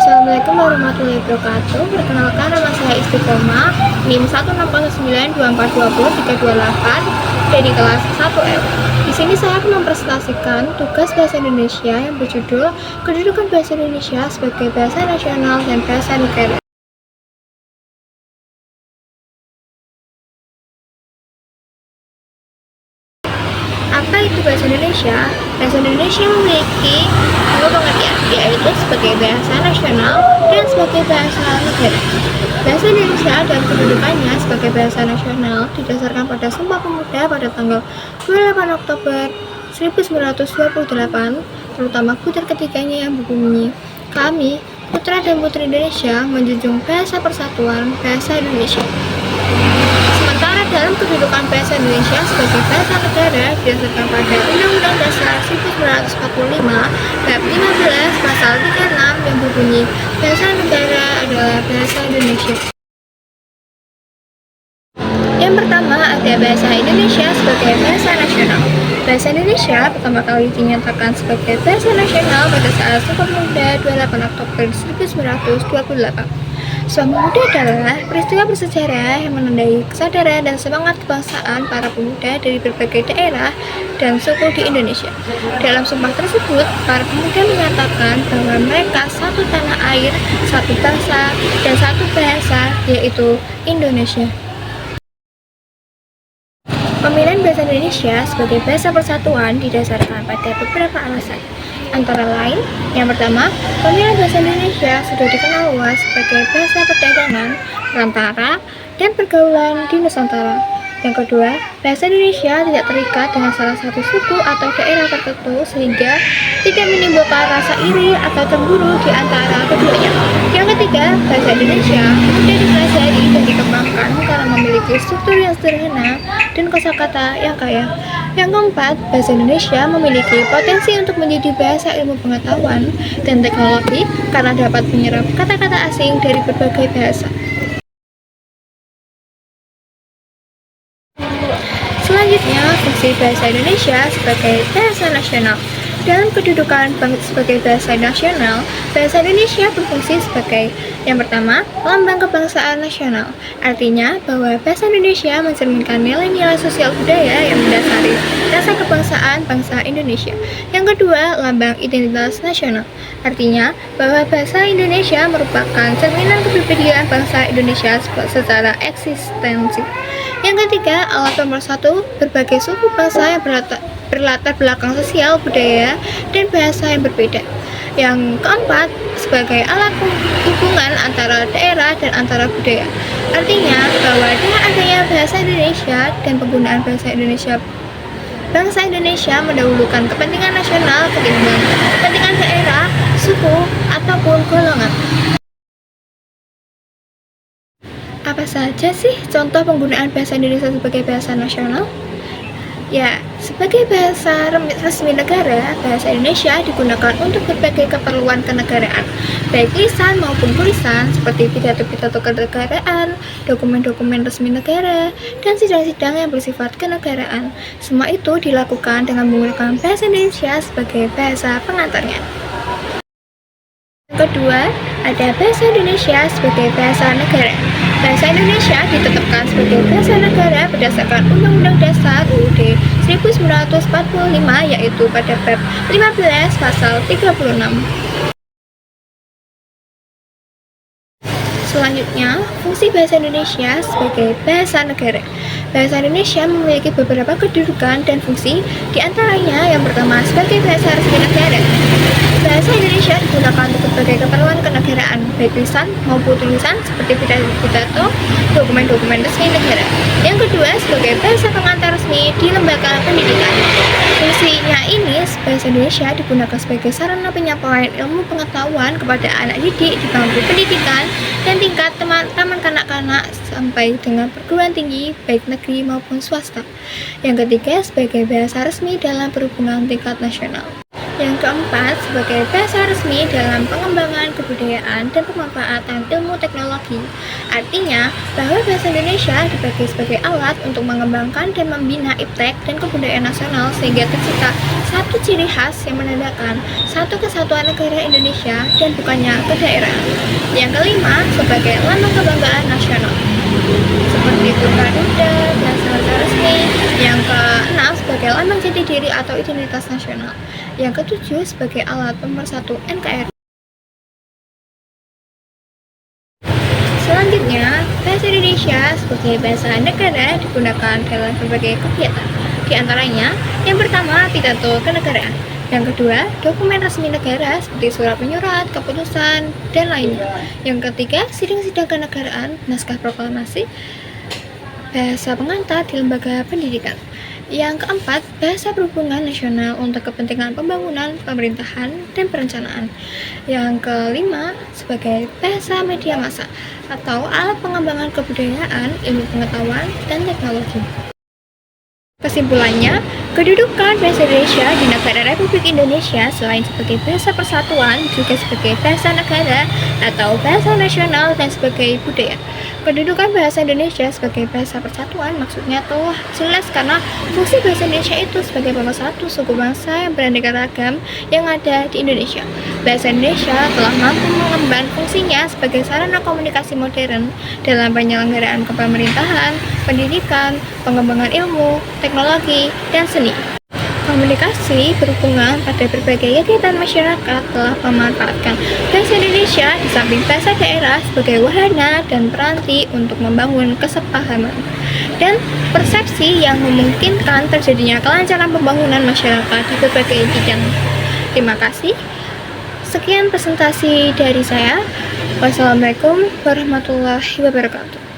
Assalamualaikum warahmatullahi wabarakatuh. Perkenalkan, nama saya Istiqomah, NIM 16092420328 dari kelas 1F. Di sini saya akan mempresentasikan tugas bahasa Indonesia yang berjudul Kedudukan Bahasa Indonesia sebagai Bahasa Nasional dan Bahasa Negara. Apa itu bahasa Indonesia? Bahasa Indonesia memiliki dua pengertian, yaitu sebagai bahasa nasional dan sebagai bahasa negara. Bahasa Indonesia dan kedudukannya sebagai bahasa nasional didasarkan pada Sumpah Pemuda pada tanggal 28 Oktober 1928, terutama butir ketiganya yang berbunyi, "Kami, putra dan putri Indonesia, menjunjung bahasa persatuan bahasa Indonesia." Sementara dalam kedudukan bahasa Indonesia sebagai bahasa negara didasarkan pada Undang-Undang Dasar 1945 bab 15 pasal 36 yang berbunyi, bahasa negara adalah bahasa Indonesia. Yang pertama ada bahasa Indonesia sebagai bahasa nasional. Bahasa Indonesia pertama kali dinyatakan sebagai bahasa nasional pada saat Sumpah Pemuda 28 Oktober 1928. Sumpah Pemuda adalah peristiwa bersejarah yang menandai kesadaran dan semangat kebangsaan para pemuda dari berbagai daerah dan suku di Indonesia. Dalam sumpah tersebut, para pemuda menyatakan bahwa mereka satu tanah air, satu bangsa, dan satu bahasa, yaitu Indonesia. Pemilihan bahasa Indonesia sebagai bahasa persatuan didasarkan pada beberapa alasan. Antara lain, yang pertama, pemilihan bahasa Indonesia sudah dikenal luas sebagai bahasa perdagangan, perantara, dan pergaulan di Nusantara. Yang kedua, bahasa Indonesia tidak terikat dengan salah satu suku atau daerah tertentu sehingga tidak menimbulkan rasa iri atau cemburu di antara keduanya. Yang ketiga, bahasa Indonesia mudah dipelajari dan dikembangkan karena memiliki struktur yang sederhana dan kosakata yang kaya. Yang keempat, bahasa Indonesia memiliki potensi untuk menjadi bahasa ilmu pengetahuan dan teknologi karena dapat menyerap kata-kata asing dari berbagai bahasa. Selanjutnya, fungsi bahasa Indonesia sebagai bahasa nasional. Dalam kedudukan sebagai bahasa nasional, bahasa Indonesia berfungsi sebagai yang pertama, lambang kebangsaan nasional. Artinya bahwa bahasa Indonesia mencerminkan nilai-nilai sosial budaya yang mendasari rasa kebangsaan bangsa Indonesia. Yang kedua, lambang identitas nasional. Artinya bahwa bahasa Indonesia merupakan cerminan kepribadian bangsa Indonesia secara eksistensi. Yang ketiga, alat pemersatu berbagai suku bangsa yang berlatar belakang sosial, budaya, dan bahasa yang berbeda. Yang keempat, sebagai alat hubungan antara daerah dan antara budaya. Artinya bahwa dengan adanya bahasa Indonesia dan penggunaan bahasa Indonesia, bangsa Indonesia mendahulukan kepentingan nasional ketimbang kepentingan daerah, suku, ataupun golongan. Apa saja sih contoh penggunaan bahasa Indonesia sebagai bahasa nasional? Ya, sebagai bahasa resmi negara, bahasa Indonesia digunakan untuk berbagai keperluan kenegaraan, baik lisan maupun tulisan, seperti pidato-pidato kenegaraan, dokumen-dokumen resmi negara, dan sidang-sidang yang bersifat kenegaraan. Semua itu dilakukan dengan menggunakan bahasa Indonesia sebagai bahasa pengantarnya. Yang kedua, ada bahasa Indonesia sebagai bahasa negara. Bahasa Indonesia ditetapkan sebagai bahasa negara berdasarkan Undang-Undang Dasar UUD 1945, yaitu pada bab 15 pasal 36. Selanjutnya, fungsi bahasa Indonesia sebagai bahasa negara. Bahasa Indonesia memiliki beberapa kedudukan dan fungsi, diantaranya yang pertama sebagai bahasa resmi negara. Bahasa Indonesia digunakan untuk berbagai keperluan kenegaraan, baik lisan maupun tulisan seperti pidato, dokumen-dokumen resmi negara. Yang kedua, sebagai bahasa pengantar resmi di lembaga pendidikan. Fungsinya ini, bahasa Indonesia digunakan sebagai sarana penyampaian ilmu pengetahuan kepada anak didik di bangku pendidikan dan tingkat taman kanak-kanak sampai dengan perguruan tinggi, baik negeri maupun swasta. Yang ketiga, sebagai bahasa resmi dalam perhubungan tingkat nasional. Yang keempat, sebagai bahasa resmi dalam pengembangan kebudayaan dan pemanfaatan ilmu teknologi. Artinya, bahwa bahasa Indonesia dipakai sebagai alat untuk mengembangkan dan membina iptek dan kebudayaan nasional sehingga tercipta satu ciri khas yang menandakan satu kesatuan negara Indonesia dan bukannya ke daerah. Yang kelima, sebagai lambang kebanggaan nasional seperti Garuda dan bahasa resmi. Yang keenam, sebagai lambang jati diri atau identitas nasional. Yang ketujuh, sebagai alat pemersatu NKRI. Selanjutnya, bahasa Indonesia sebagai bahasa negara digunakan dalam berbagai kegiatan. Di antaranya, yang pertama, pidato kenegaraan. Yang kedua, dokumen resmi negara seperti surat menyurat, keputusan, dan lainnya. Yang ketiga, sidang-sidang kenegaraan, naskah proklamasi, bahasa pengantar di lembaga pendidikan. Yang keempat, bahasa perhubungan nasional untuk kepentingan pembangunan, pemerintahan, dan perencanaan. Yang kelima, sebagai bahasa media massa atau alat pengembangan kebudayaan, ilmu pengetahuan, dan teknologi. Kesimpulannya, kedudukan bahasa Indonesia di negara Republik Indonesia selain sebagai bahasa persatuan, juga sebagai bahasa negara atau bahasa nasional dan sebagai budaya. Kedudukan bahasa Indonesia sebagai bahasa persatuan maksudnya telah jelas karena fungsi bahasa Indonesia itu sebagai pemersatu suku bangsa yang beraneka ragam yang ada di Indonesia. Bahasa Indonesia telah mampu mengemban fungsinya sebagai sarana komunikasi modern dalam penyelenggaraan kepemerintahan, pendidikan, pengembangan ilmu, teknologi, dan seni. Komunikasi berhubungan pada berbagai kegiatan masyarakat telah memanfaatkan bahasa Indonesia di samping bahasa daerah sebagai wahana dan peranti untuk membangun kesepahaman dan persepsi yang memungkinkan terjadinya kelancaran pembangunan masyarakat di berbagai bidang. Terima kasih. Sekian presentasi dari saya. Wassalamualaikum warahmatullahi wabarakatuh.